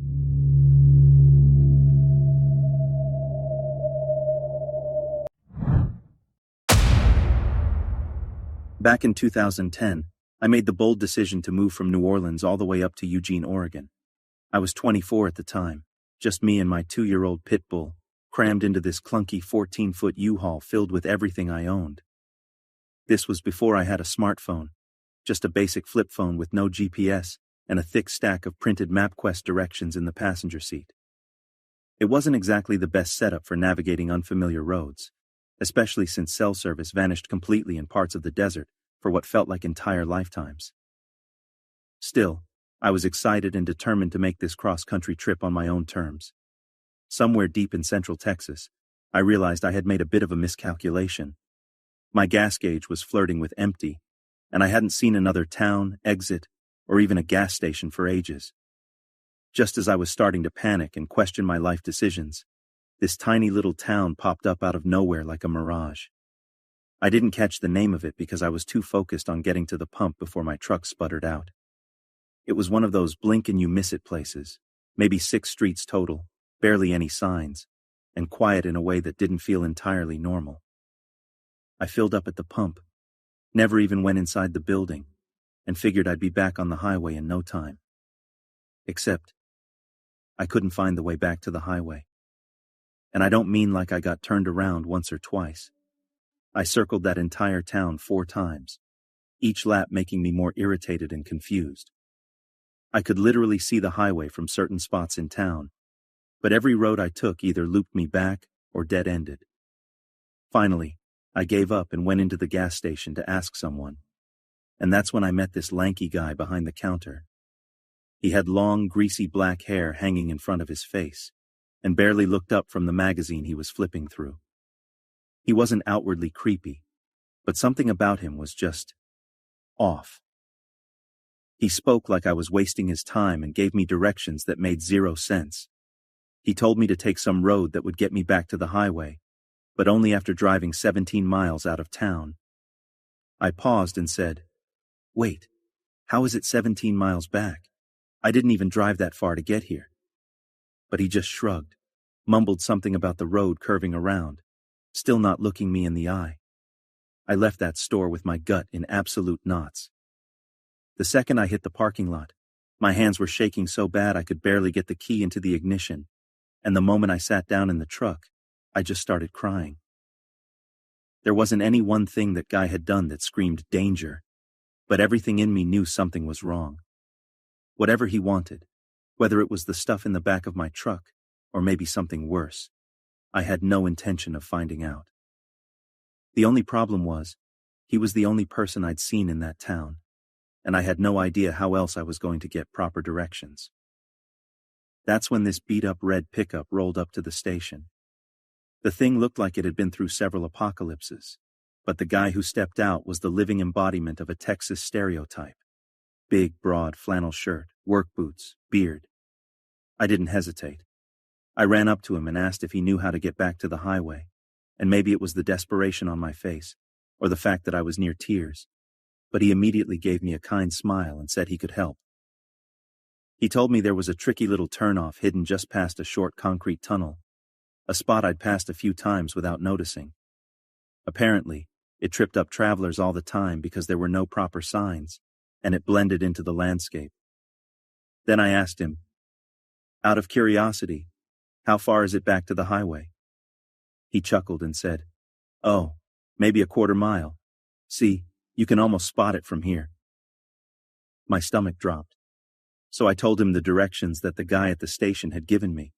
Back in 2010, I made the bold decision to move from New Orleans all the way up to Eugene, Oregon. I was 24 at the time, just me and my 2-year-old pit bull, crammed into this clunky 14-foot U-Haul filled with everything I owned. This was before I had a smartphone, just a basic flip phone with no GPS and a thick stack of printed MapQuest directions in the passenger seat. It wasn't exactly the best setup for navigating unfamiliar roads, especially since cell service vanished completely in parts of the desert for what felt like entire lifetimes. Still, I was excited and determined to make this cross-country trip on my own terms. Somewhere deep in central Texas, I realized I had made a bit of a miscalculation. My gas gauge was flirting with empty, and I hadn't seen another town, exit, or even a gas station for ages. Just as I was starting to panic and question my life decisions, this tiny little town popped up out of nowhere like a mirage. I didn't catch the name of it because I was too focused on getting to the pump before my truck sputtered out. It was one of those blink and you miss it places, maybe 6 streets total, barely any signs, and quiet in a way that didn't feel entirely normal. I filled up at the pump, never even went inside the building, and figured I'd be back on the highway in no time. Except, I couldn't find the way back to the highway. And I don't mean like I got turned around once or twice. I circled that entire town 4 times, each lap making me more irritated and confused. I could literally see the highway from certain spots in town, but every road I took either looped me back or dead-ended. Finally, I gave up and went into the gas station to ask someone, and that's when I met this lanky guy behind the counter. He had long, greasy black hair hanging in front of his face, and barely looked up from the magazine he was flipping through. He wasn't outwardly creepy, but something about him was just off. He spoke like I was wasting his time and gave me directions that made 0 sense. He told me to take some road that would get me back to the highway, but only after driving 17 miles out of town. I paused and said, "Wait, how is it 17 miles back? I didn't even drive that far to get here." But he just shrugged, mumbled something about the road curving around, still not looking me in the eye. I left that store with my gut in absolute knots. The second I hit the parking lot, my hands were shaking so bad I could barely get the key into the ignition, and the moment I sat down in the truck, I just started crying. There wasn't any one thing that guy had done that screamed danger, but everything in me knew something was wrong. Whatever he wanted, whether it was the stuff in the back of my truck, or maybe something worse, I had no intention of finding out. The only problem was, he was the only person I'd seen in that town, and I had no idea how else I was going to get proper directions. That's when this beat-up red pickup rolled up to the station. The thing looked like it had been through several apocalypses, but the guy who stepped out was the living embodiment of a Texas stereotype. Big, broad flannel shirt, work boots, beard. I didn't hesitate. I ran up to him and asked if he knew how to get back to the highway, and maybe it was the desperation on my face, or the fact that I was near tears, but he immediately gave me a kind smile and said he could help. He told me there was a tricky little turnoff hidden just past a short concrete tunnel, a spot I'd passed a few times without noticing. Apparently, it tripped up travelers all the time because there were no proper signs, and it blended into the landscape. Then I asked him, "Out of curiosity, how far is it back to the highway?" He chuckled and said, "Oh, maybe a 1/4 mile. See, you can almost spot it from here." My stomach dropped, so I told him the directions that the guy at the station had given me,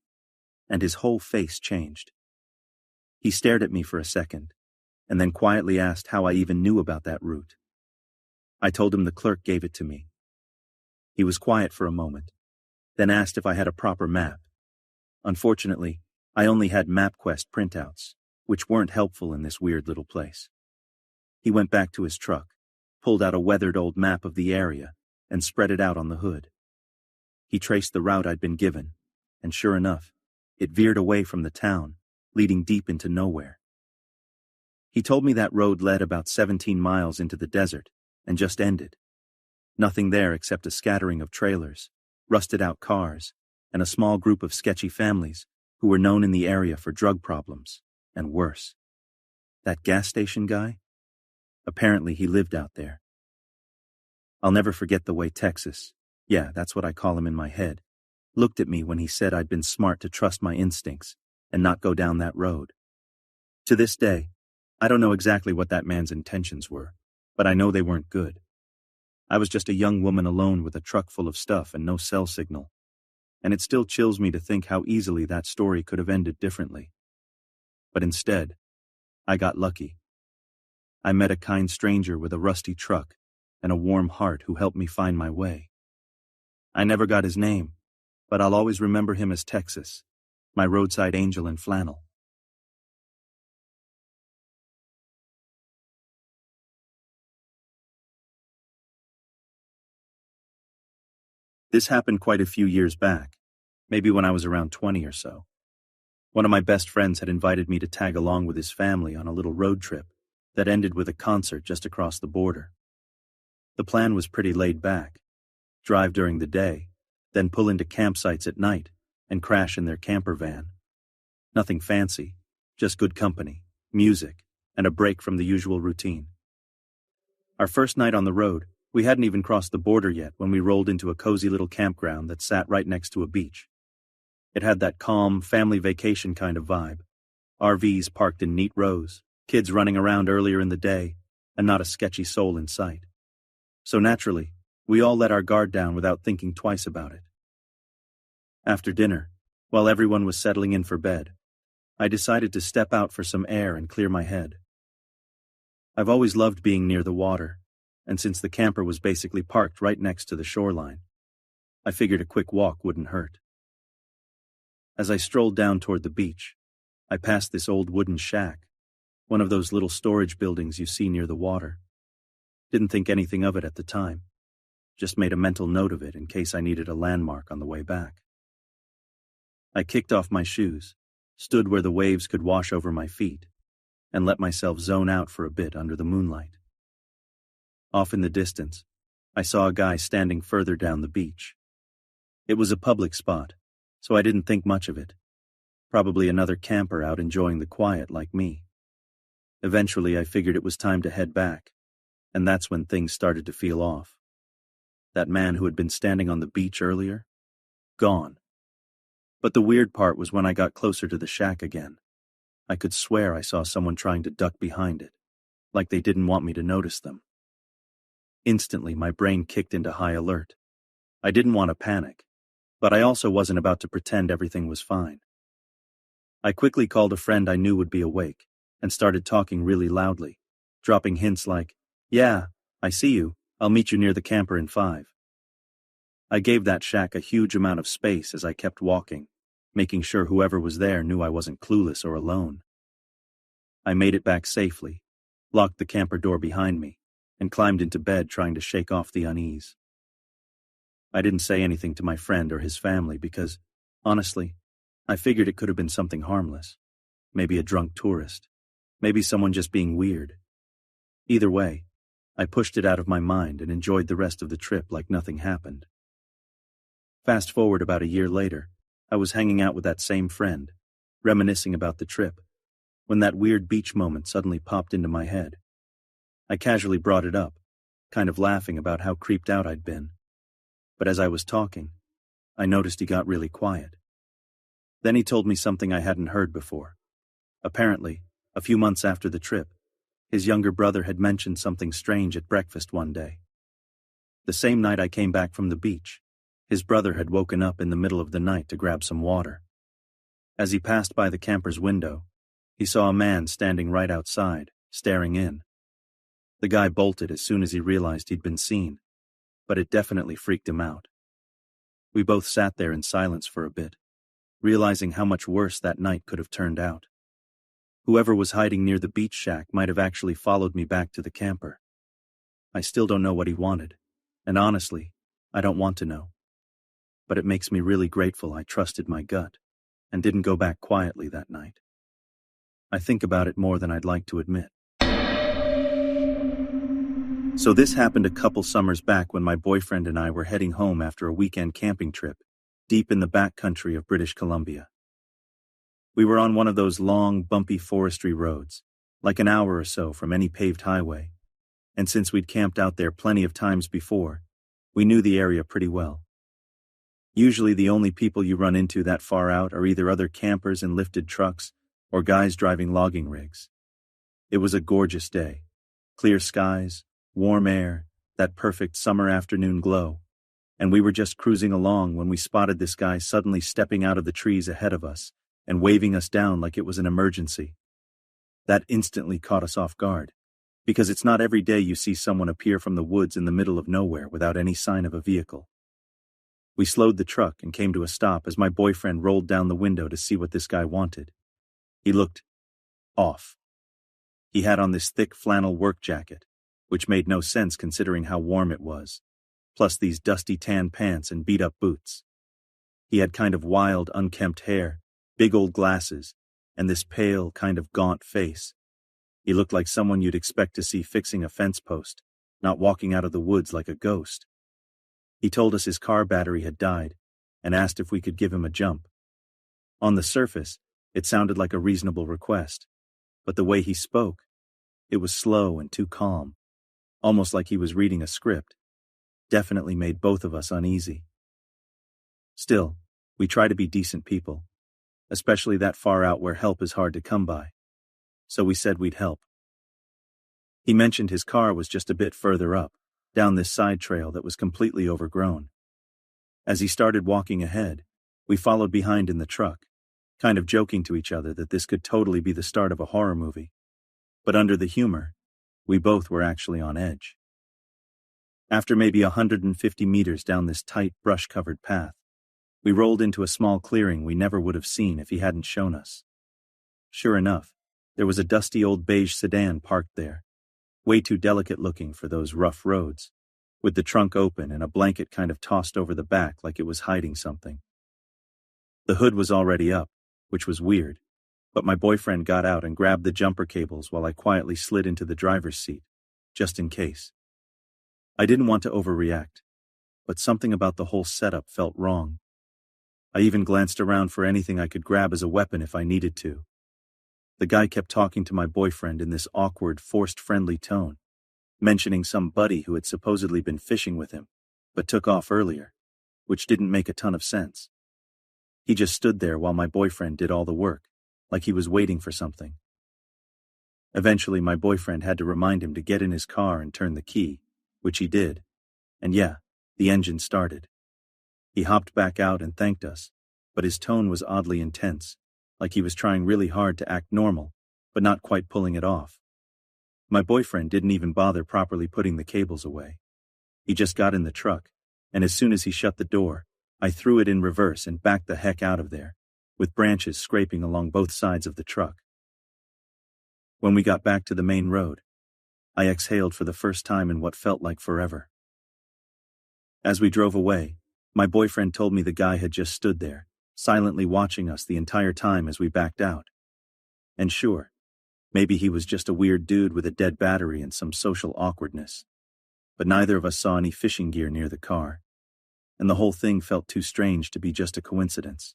and his whole face changed. He stared at me for a second, and then quietly asked how I even knew about that route. I told him the clerk gave it to me. He was quiet for a moment, then asked if I had a proper map. Unfortunately, I only had MapQuest printouts, which weren't helpful in this weird little place. He went back to his truck, pulled out a weathered old map of the area, and spread it out on the hood. He traced the route I'd been given, and sure enough, it veered away from the town, leading deep into nowhere. He told me that road led about 17 miles into the desert, and just ended. Nothing there except a scattering of trailers, rusted-out cars, and a small group of sketchy families who were known in the area for drug problems, and worse. That gas station guy? Apparently he lived out there. I'll never forget the way Texas, yeah, that's what I call him in my head, looked at me when he said I'd been smart to trust my instincts and not go down that road. To this day, I don't know exactly what that man's intentions were, but I know they weren't good. I was just a young woman alone with a truck full of stuff and no cell signal, and it still chills me to think how easily that story could have ended differently. But instead, I got lucky. I met a kind stranger with a rusty truck and a warm heart who helped me find my way. I never got his name, but I'll always remember him as Texas, my roadside angel in flannel. This happened quite a few years back, maybe when I was around 20 or so. One of my best friends had invited me to tag along with his family on a little road trip that ended with a concert just across the border. The plan was pretty laid back: drive during the day, then pull into campsites at night and crash in their camper van. Nothing fancy, just good company, music, and a break from the usual routine. Our first night on the road, we hadn't even crossed the border yet when we rolled into a cozy little campground that sat right next to a beach. It had that calm, family vacation kind of vibe. RVs parked in neat rows, kids running around earlier in the day, and not a sketchy soul in sight. So naturally, we all let our guard down without thinking twice about it. After dinner, while everyone was settling in for bed, I decided to step out for some air and clear my head. I've always loved being near the water, and since the camper was basically parked right next to the shoreline, I figured a quick walk wouldn't hurt. As I strolled down toward the beach, I passed this old wooden shack, one of those little storage buildings you see near the water. Didn't think anything of it at the time, just made a mental note of it in case I needed a landmark on the way back. I kicked off my shoes, stood where the waves could wash over my feet, and let myself zone out for a bit under the moonlight. Off in the distance, I saw a guy standing further down the beach. It was a public spot, so I didn't think much of it. Probably another camper out enjoying the quiet like me. Eventually, I figured it was time to head back, and that's when things started to feel off. That man who had been standing on the beach earlier? Gone. But the weird part was when I got closer to the shack again. I could swear I saw someone trying to duck behind it, like they didn't want me to notice them. Instantly, my brain kicked into high alert. I didn't want to panic, but I also wasn't about to pretend everything was fine. I quickly called a friend I knew would be awake and started talking really loudly, dropping hints like, "Yeah, I see you. I'll meet you near the camper in 5. I gave that shack a huge amount of space as I kept walking, making sure whoever was there knew I wasn't clueless or alone. I made it back safely, locked the camper door behind me, and climbed into bed trying to shake off the unease. I didn't say anything to my friend or his family because, honestly, I figured it could have been something harmless. Maybe a drunk tourist. Maybe someone just being weird. Either way, I pushed it out of my mind and enjoyed the rest of the trip like nothing happened. Fast forward about a year later, I was hanging out with that same friend, reminiscing about the trip, when that weird beach moment suddenly popped into my head. I casually brought it up, kind of laughing about how creeped out I'd been. But as I was talking, I noticed he got really quiet. Then he told me something I hadn't heard before. Apparently, a few months after the trip, his younger brother had mentioned something strange at breakfast one day. The same night I came back from the beach, his brother had woken up in the middle of the night to grab some water. As he passed by the camper's window, he saw a man standing right outside, staring in. The guy bolted as soon as he realized he'd been seen, but it definitely freaked him out. We both sat there in silence for a bit, realizing how much worse that night could have turned out. Whoever was hiding near the beach shack might have actually followed me back to the camper. I still don't know what he wanted, and honestly, I don't want to know. But it makes me really grateful I trusted my gut and didn't go back quietly that night. I think about it more than I'd like to admit. So this happened a couple summers back when my boyfriend and I were heading home after a weekend camping trip deep in the backcountry of British Columbia. We were on one of those long, bumpy forestry roads, like an hour or so from any paved highway, and since we'd camped out there plenty of times before, we knew the area pretty well. Usually the only people you run into that far out are either other campers in lifted trucks or guys driving logging rigs. It was a gorgeous day. Clear skies, warm air, that perfect summer afternoon glow, and we were just cruising along when we spotted this guy suddenly stepping out of the trees ahead of us and waving us down like it was an emergency. That instantly caught us off guard, because it's not every day you see someone appear from the woods in the middle of nowhere without any sign of a vehicle. We slowed the truck and came to a stop as my boyfriend rolled down the window to see what this guy wanted. He looked off. He had on this thick flannel work jacket, which made no sense considering how warm it was, plus these dusty tan pants and beat-up boots. He had kind of wild, unkempt hair, big old glasses, and this pale, kind of gaunt face. He looked like someone you'd expect to see fixing a fence post, not walking out of the woods like a ghost. He told us his car battery had died, and asked if we could give him a jump. On the surface, it sounded like a reasonable request, but the way he spoke, it was slow and too calm, almost like he was reading a script, definitely made both of us uneasy. Still, we try to be decent people, especially that far out where help is hard to come by, so we said we'd help. He mentioned his car was just a bit further up, down this side trail that was completely overgrown. As he started walking ahead, we followed behind in the truck, kind of joking to each other that this could totally be the start of a horror movie. But under the humor, we both were actually on edge. After maybe 150 meters down this tight, brush-covered path, we rolled into a small clearing we never would have seen if he hadn't shown us. Sure enough, there was a dusty old beige sedan parked there, way too delicate-looking for those rough roads, with the trunk open and a blanket kind of tossed over the back like it was hiding something. The hood was already up, which was weird, but my boyfriend got out and grabbed the jumper cables while I quietly slid into the driver's seat, just in case. I didn't want to overreact, but something about the whole setup felt wrong. I even glanced around for anything I could grab as a weapon if I needed to. The guy kept talking to my boyfriend in this awkward, forced friendly tone, mentioning some buddy who had supposedly been fishing with him, but took off earlier, which didn't make a ton of sense. He just stood there while my boyfriend did all the work, like he was waiting for something. Eventually, my boyfriend had to remind him to get in his car and turn the key, which he did, and yeah, the engine started. He hopped back out and thanked us, but his tone was oddly intense, like he was trying really hard to act normal, but not quite pulling it off. My boyfriend didn't even bother properly putting the cables away. He just got in the truck, and as soon as he shut the door, I threw it in reverse and backed the heck out of there, with branches scraping along both sides of the truck. When we got back to the main road, I exhaled for the first time in what felt like forever. As we drove away, my boyfriend told me the guy had just stood there, silently watching us the entire time as we backed out. And sure, maybe he was just a weird dude with a dead battery and some social awkwardness, but neither of us saw any fishing gear near the car, and the whole thing felt too strange to be just a coincidence.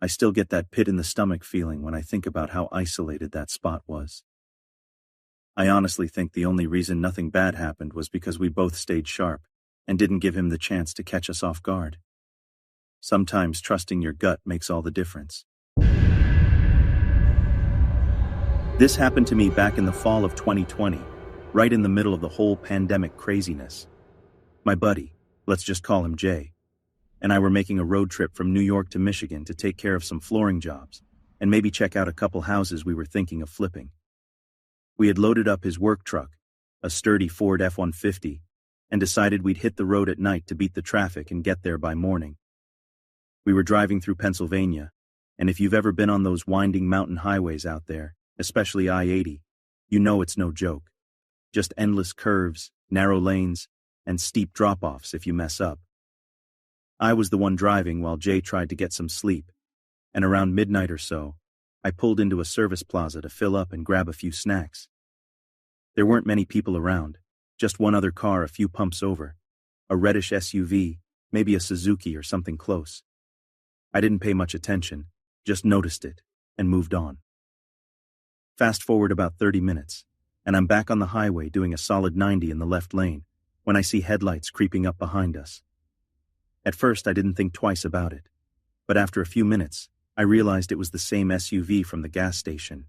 I still get that pit in the stomach feeling when I think about how isolated that spot was. I honestly think the only reason nothing bad happened was because we both stayed sharp and didn't give him the chance to catch us off guard. Sometimes trusting your gut makes all the difference. This happened to me back in the fall of 2020, right in the middle of the whole pandemic craziness. My buddy, let's just call him Jay, and I were making a road trip from New York to Michigan to take care of some flooring jobs and maybe check out a couple houses we were thinking of flipping. We had loaded up his work truck, a sturdy Ford F-150, and decided we'd hit the road at night to beat the traffic and get there by morning. We were driving through Pennsylvania, and if you've ever been on those winding mountain highways out there, especially I-80, you know it's no joke. Just endless curves, narrow lanes, and steep drop-offs if you mess up. I was the one driving while Jay tried to get some sleep, and around midnight or so, I pulled into a service plaza to fill up and grab a few snacks. There weren't many people around, just one other car a few pumps over, a reddish SUV, maybe a Suzuki or something close. I didn't pay much attention, just noticed it, and moved on. Fast forward about 30 minutes, and I'm back on the highway doing a solid 90 in the left lane, when I see headlights creeping up behind us. At first I didn't think twice about it, but after a few minutes, I realized it was the same SUV from the gas station,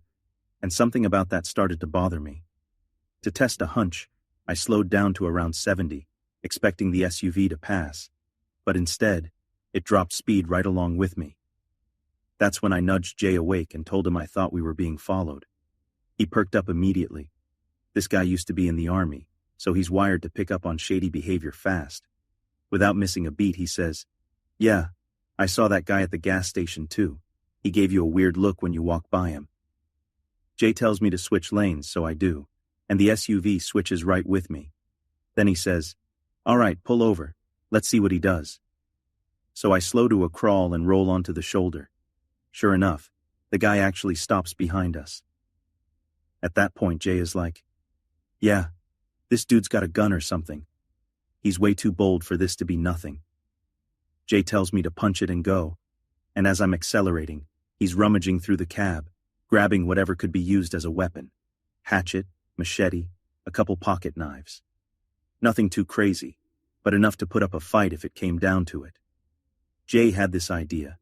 and something about that started to bother me. To test a hunch, I slowed down to around 70, expecting the SUV to pass, but instead, it dropped speed right along with me. That's when I nudged Jay awake and told him I thought we were being followed. He perked up immediately. This guy used to be in the army, so he's wired to pick up on shady behavior fast. Without missing a beat, he says, "Yeah, I saw that guy at the gas station too. He gave you a weird look when you walked by him." Jay tells me to switch lanes, so I do, and the SUV switches right with me. Then he says, "All right, pull over. Let's see what he does." So I slow to a crawl and roll onto the shoulder. Sure enough, the guy actually stops behind us. At that point, Jay is like, "Yeah, this dude's got a gun or something. He's way too bold for this to be nothing." Jay tells me to punch it and go, and as I'm accelerating, he's rummaging through the cab, grabbing whatever could be used as a weapon. Hatchet, machete, a couple pocket knives. Nothing too crazy, but enough to put up a fight if it came down to it. Jay had this idea.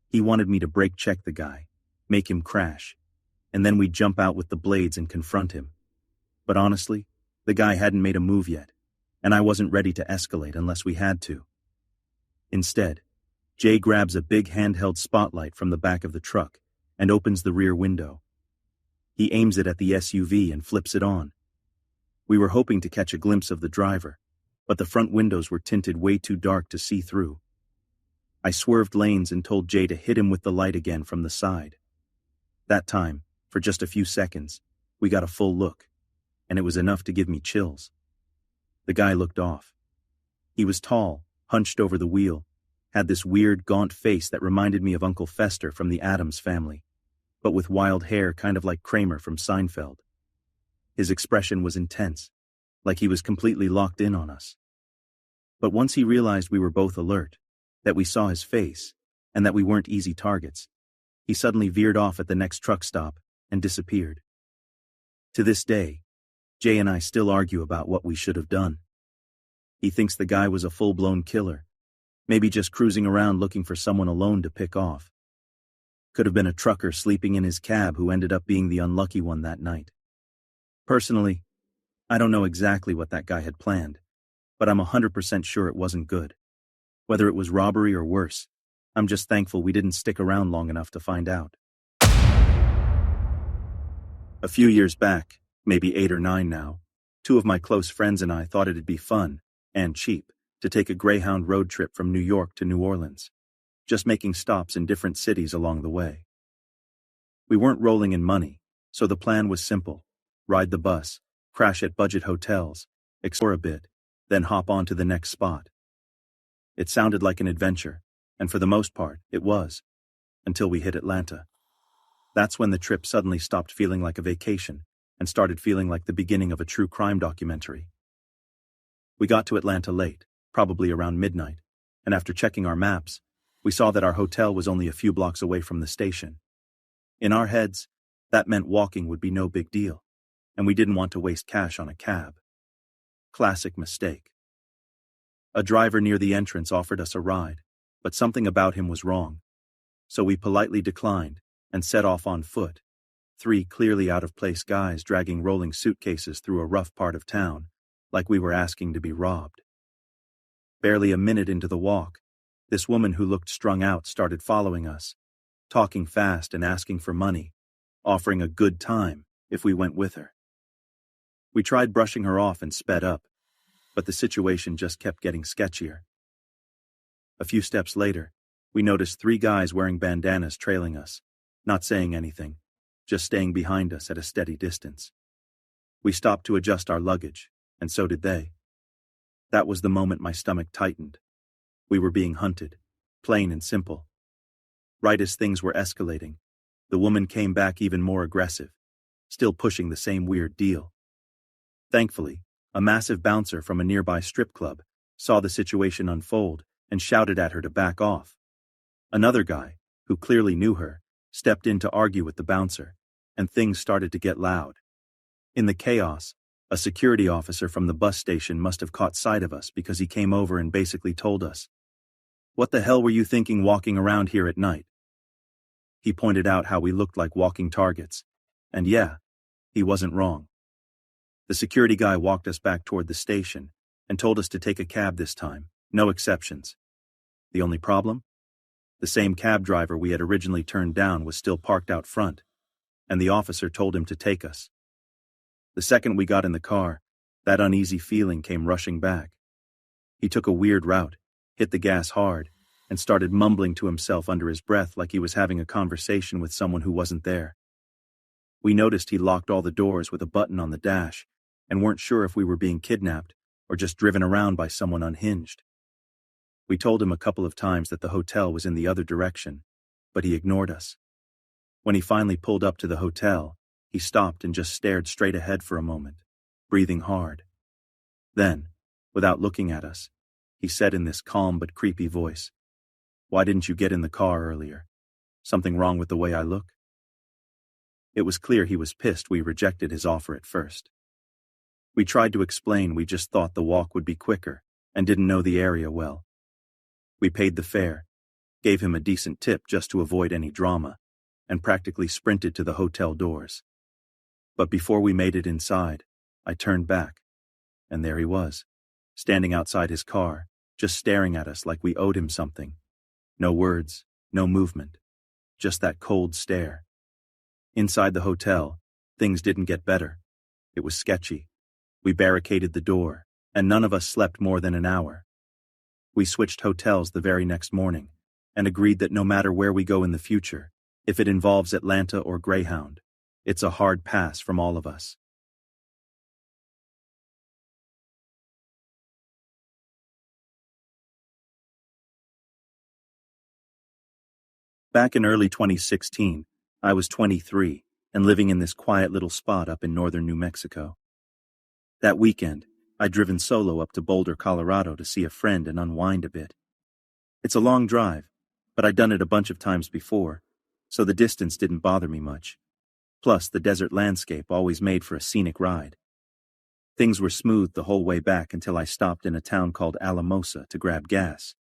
He wanted me to brake check the guy, make him crash, and then we'd jump out with the blades and confront him. But honestly, the guy hadn't made a move yet, and I wasn't ready to escalate unless we had to. Instead, Jay grabs a big handheld spotlight from the back of the truck and opens the rear window. He aims it at the SUV and flips it on. We were hoping to catch a glimpse of the driver, but the front windows were tinted way too dark to see through. I swerved lanes and told Jay to hit him with the light again from the side. That time, for just a few seconds, we got a full look, and it was enough to give me chills. The guy looked off. He was tall, hunched over the wheel, had this weird, gaunt face that reminded me of Uncle Fester from the Addams Family, but with wild hair kind of like Kramer from Seinfeld. His expression was intense, like he was completely locked in on us. But once he realized we were both alert, that we saw his face, and that we weren't easy targets, he suddenly veered off at the next truck stop and disappeared. To this day, Jay and I still argue about what we should have done. He thinks the guy was a full-blown killer, maybe just cruising around looking for someone alone to pick off. Could have been a trucker sleeping in his cab who ended up being the unlucky one that night. Personally, I don't know exactly what that guy had planned, but I'm 100% sure it wasn't good. Whether it was robbery or worse, I'm just thankful we didn't stick around long enough to find out. A few years back, maybe 8 or 9 now, 2 of my close friends and I thought it'd be fun, and cheap, to take a Greyhound road trip from New York to New Orleans, just making stops in different cities along the way. We weren't rolling in money, so the plan was simple: ride the bus, crash at budget hotels, explore a bit, then hop on to the next spot. It sounded like an adventure, and for the most part, it was, until we hit Atlanta. That's when the trip suddenly stopped feeling like a vacation and started feeling like the beginning of a true crime documentary. We got to Atlanta late, probably around midnight, and after checking our maps, we saw that our hotel was only a few blocks away from the station. In our heads, that meant walking would be no big deal, and we didn't want to waste cash on a cab. Classic mistake. A driver near the entrance offered us a ride, but something about him was wrong. So we politely declined and set off on foot, 3 clearly out-of-place guys dragging rolling suitcases through a rough part of town, like we were asking to be robbed. Barely a minute into the walk, this woman who looked strung out started following us, talking fast and asking for money, offering a good time if we went with her. We tried brushing her off and sped up, but the situation just kept getting sketchier. A few steps later, we noticed 3 guys wearing bandanas trailing us, not saying anything, just staying behind us at a steady distance. We stopped to adjust our luggage, and so did they. That was the moment my stomach tightened. We were being hunted, plain and simple. Right as things were escalating, the woman came back even more aggressive, still pushing the same weird deal. Thankfully, a massive bouncer from a nearby strip club saw the situation unfold and shouted at her to back off. Another guy, who clearly knew her, stepped in to argue with the bouncer, and things started to get loud. In the chaos, a security officer from the bus station must have caught sight of us because he came over and basically told us, "What the hell were you thinking walking around here at night?" He pointed out how we looked like walking targets, and yeah, he wasn't wrong. The security guy walked us back toward the station and told us to take a cab this time, no exceptions. The only problem? The same cab driver we had originally turned down was still parked out front, and the officer told him to take us. The second we got in the car, that uneasy feeling came rushing back. He took a weird route, hit the gas hard, and started mumbling to himself under his breath like he was having a conversation with someone who wasn't there. We noticed he locked all the doors with a button on the dash, and weren't sure if we were being kidnapped or just driven around by someone unhinged. We told him a couple of times that the hotel was in the other direction, but he ignored us. When he finally pulled up to the hotel, he stopped and just stared straight ahead for a moment, breathing hard. Then, without looking at us, he said in this calm but creepy voice, "Why didn't you get in the car earlier? Something wrong with the way I look?" It was clear he was pissed we rejected his offer at first. We tried to explain we just thought the walk would be quicker and didn't know the area well. We paid the fare, gave him a decent tip just to avoid any drama, and practically sprinted to the hotel doors. But before we made it inside, I turned back, and there he was, standing outside his car, just staring at us like we owed him something. No words, no movement, just that cold stare. Inside the hotel, things didn't get better. It was sketchy. We barricaded the door, and none of us slept more than an hour. We switched hotels the very next morning, and agreed that no matter where we go in the future, if it involves Atlanta or Greyhound, it's a hard pass from all of us. Back in early 2016, I was 23 and living in this quiet little spot up in northern New Mexico. That weekend, I'd driven solo up to Boulder, Colorado to see a friend and unwind a bit. It's a long drive, but I'd done it a bunch of times before, so the distance didn't bother me much. Plus, the desert landscape always made for a scenic ride. Things were smooth the whole way back until I stopped in a town called Alamosa to grab gas.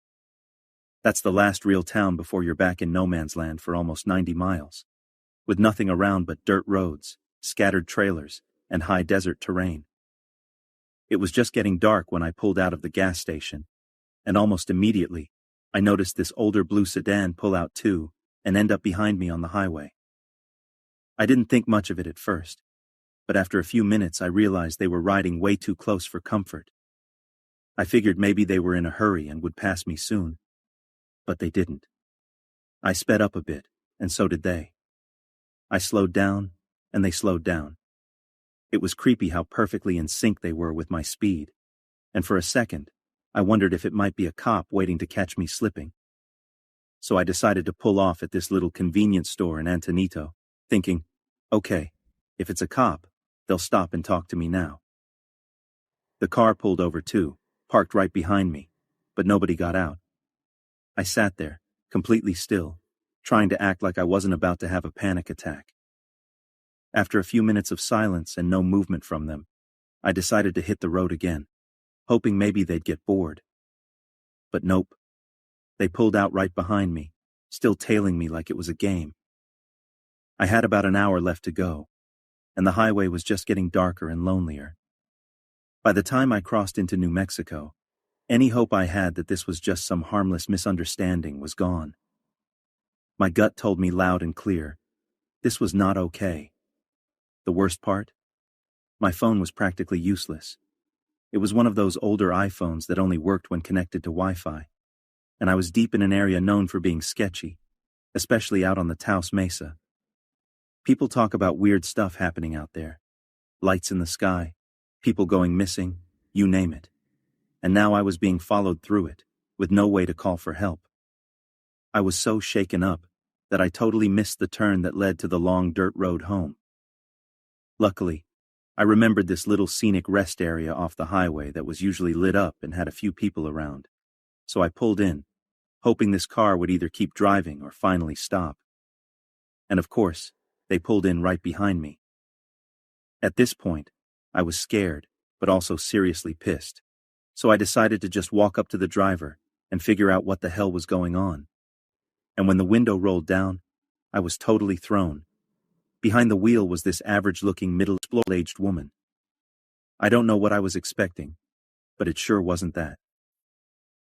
That's the last real town before you're back in no man's land for almost 90 miles, with nothing around but dirt roads, scattered trailers, and high desert terrain. It was just getting dark when I pulled out of the gas station, and almost immediately, I noticed this older blue sedan pull out too and end up behind me on the highway. I didn't think much of it at first, but after a few minutes I realized they were riding way too close for comfort. I figured maybe they were in a hurry and would pass me soon, but they didn't. I sped up a bit, and so did they. I slowed down, and they slowed down. It was creepy how perfectly in sync they were with my speed, and for a second, I wondered if it might be a cop waiting to catch me slipping. So I decided to pull off at this little convenience store in Antonito, thinking, okay, if it's a cop, they'll stop and talk to me now. The car pulled over too, parked right behind me, but nobody got out. I sat there, completely still, trying to act like I wasn't about to have a panic attack. After a few minutes of silence and no movement from them, I decided to hit the road again, hoping maybe they'd get bored. But nope. They pulled out right behind me, still tailing me like it was a game. I had about an hour left to go, and the highway was just getting darker and lonelier. By the time I crossed into New Mexico, any hope I had that this was just some harmless misunderstanding was gone. My gut told me loud and clear, this was not okay. The worst part? My phone was practically useless. It was one of those older iPhones that only worked when connected to Wi-Fi, and I was deep in an area known for being sketchy, especially out on the Taos Mesa. People talk about weird stuff happening out there. Lights in the sky, people going missing, you name it. And now I was being followed through it, with no way to call for help. I was so shaken up that I totally missed the turn that led to the long dirt road home. Luckily, I remembered this little scenic rest area off the highway that was usually lit up and had a few people around, so I pulled in, hoping this car would either keep driving or finally stop. And of course, they pulled in right behind me. At this point, I was scared, but also seriously pissed, so I decided to just walk up to the driver and figure out what the hell was going on. And when the window rolled down, I was totally thrown. Behind the wheel was this average-looking middle-aged woman. I don't know what I was expecting, but it sure wasn't that.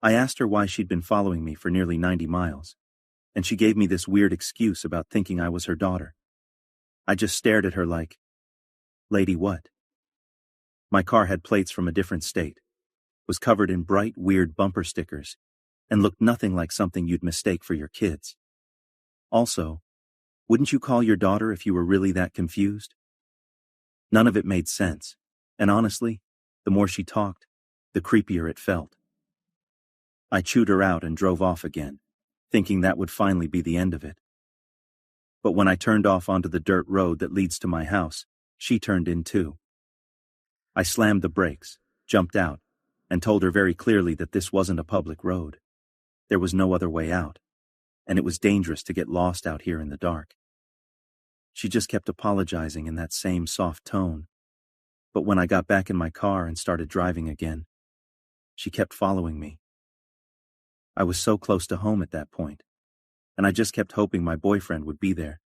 I asked her why she'd been following me for nearly 90 miles, and she gave me this weird excuse about thinking I was her daughter. I just stared at her like, "Lady, what?" My car had plates from a different state, was covered in bright, weird bumper stickers, and looked nothing like something you'd mistake for your kids. Also, wouldn't you call your daughter if you were really that confused? None of it made sense, and honestly, the more she talked, the creepier it felt. I chewed her out and drove off again, thinking that would finally be the end of it. But when I turned off onto the dirt road that leads to my house, she turned in too. I slammed the brakes, jumped out, and told her very clearly that this wasn't a public road. There was no other way out, and it was dangerous to get lost out here in the dark. She just kept apologizing in that same soft tone. But when I got back in my car and started driving again, she kept following me. I was so close to home at that point, and I just kept hoping my boyfriend would be there.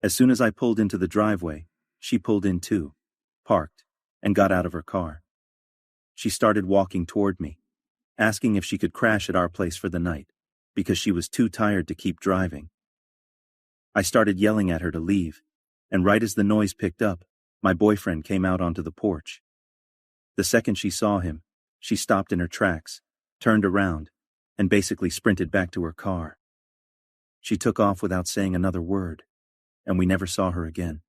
As soon as I pulled into the driveway, she pulled in too, parked, and got out of her car. She started walking toward me, asking if she could crash at our place for the night, because she was too tired to keep driving. I started yelling at her to leave, and right as the noise picked up, my boyfriend came out onto the porch. The second she saw him, she stopped in her tracks, turned around, and basically sprinted back to her car. She took off without saying another word, and we never saw her again.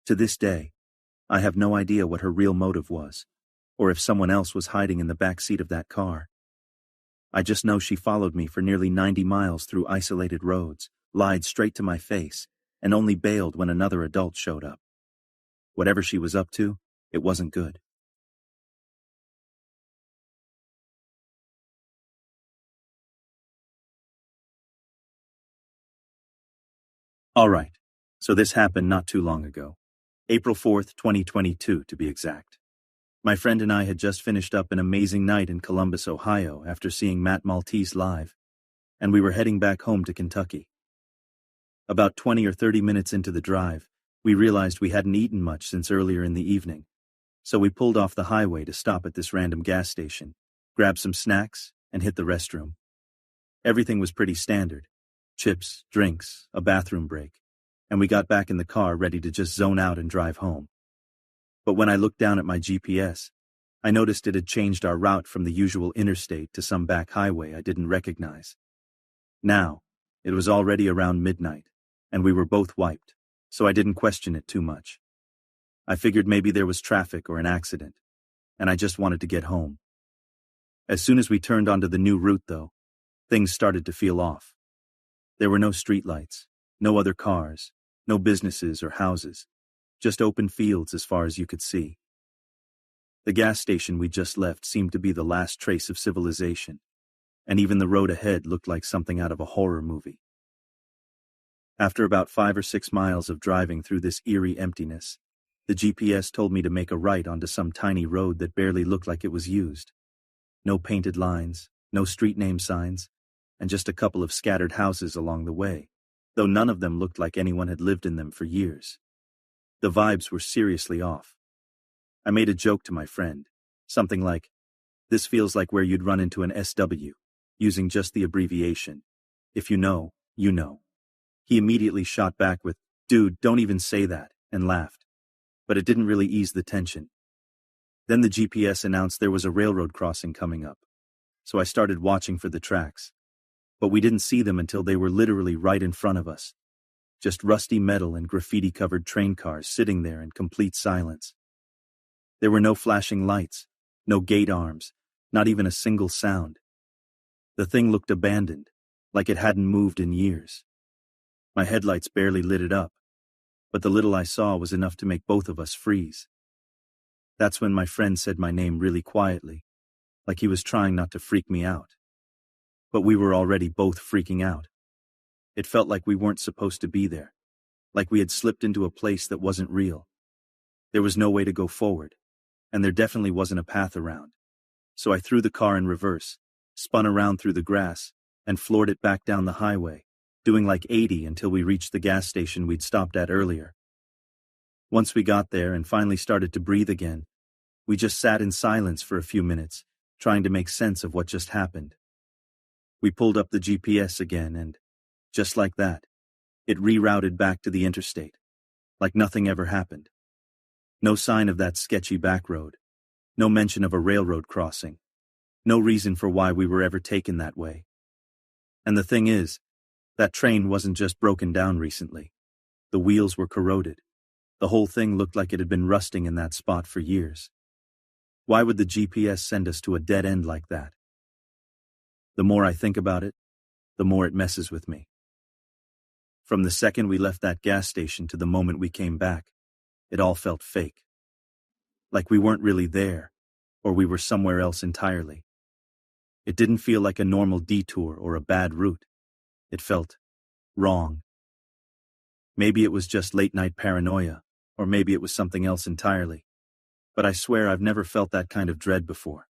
To this day, I have no idea what her real motive was, or if someone else was hiding in the back seat of that car. I just know she followed me for nearly 90 miles through isolated roads, lied straight to my face, and only bailed when another adult showed up. Whatever she was up to, it wasn't good. Alright, so this happened not too long ago. April 4th, 2022 to be exact. My friend and I had just finished up an amazing night in Columbus, Ohio after seeing Matt Maltese live, and we were heading back home to Kentucky. About 20 or 30 minutes into the drive, we realized we hadn't eaten much since earlier in the evening, so we pulled off the highway to stop at this random gas station, grab some snacks, and hit the restroom. Everything was pretty standard: chips, drinks, a bathroom break, and we got back in the car ready to just zone out and drive home. But when I looked down at my GPS, I noticed it had changed our route from the usual interstate to some back highway I didn't recognize. Now, it was already around midnight, and we were both wiped, so I didn't question it too much. I figured maybe there was traffic or an accident, and I just wanted to get home. As soon as we turned onto the new route, though, things started to feel off. There were no streetlights, no other cars, no businesses or houses, just open fields as far as you could see. The gas station we just left seemed to be the last trace of civilization, and even the road ahead looked like something out of a horror movie. After about 5 or 6 miles of driving through this eerie emptiness, the GPS told me to make a right onto some tiny road that barely looked like it was used. No painted lines, no street name signs, and just a couple of scattered houses along the way, though none of them looked like anyone had lived in them for years. The vibes were seriously off. I made a joke to my friend, something like, "This feels like where you'd run into an SW, using just the abbreviation. If you know, you know." He immediately shot back with, "Dude, don't even say that," and laughed. But it didn't really ease the tension. Then the GPS announced there was a railroad crossing coming up, so I started watching for the tracks. But we didn't see them until they were literally right in front of us. Just rusty metal and graffiti-covered train cars sitting there in complete silence. There were no flashing lights, no gate arms, not even a single sound. The thing looked abandoned, like it hadn't moved in years. My headlights barely lit it up, but the little I saw was enough to make both of us freeze. That's when my friend said my name really quietly, like he was trying not to freak me out. But we were already both freaking out. It felt like we weren't supposed to be there, like we had slipped into a place that wasn't real. There was no way to go forward, and there definitely wasn't a path around. So I threw the car in reverse, spun around through the grass, and floored it back down the highway, doing like 80 until we reached the gas station we'd stopped at earlier. Once we got there and finally started to breathe again, we just sat in silence for a few minutes, trying to make sense of what just happened. We pulled up the GPS again and, just like that, it rerouted back to the interstate, like nothing ever happened. No sign of that sketchy back road, no mention of a railroad crossing, no reason for why we were ever taken that way. And the thing is, that train wasn't just broken down recently. The wheels were corroded. The whole thing looked like it had been rusting in that spot for years. Why would the GPS send us to a dead end like that? The more I think about it, the more it messes with me. From the second we left that gas station to the moment we came back, it all felt fake. Like we weren't really there, or we were somewhere else entirely. It didn't feel like a normal detour or a bad route. It felt wrong. Maybe it was just late-night paranoia, or maybe it was something else entirely. But I swear I've never felt that kind of dread before.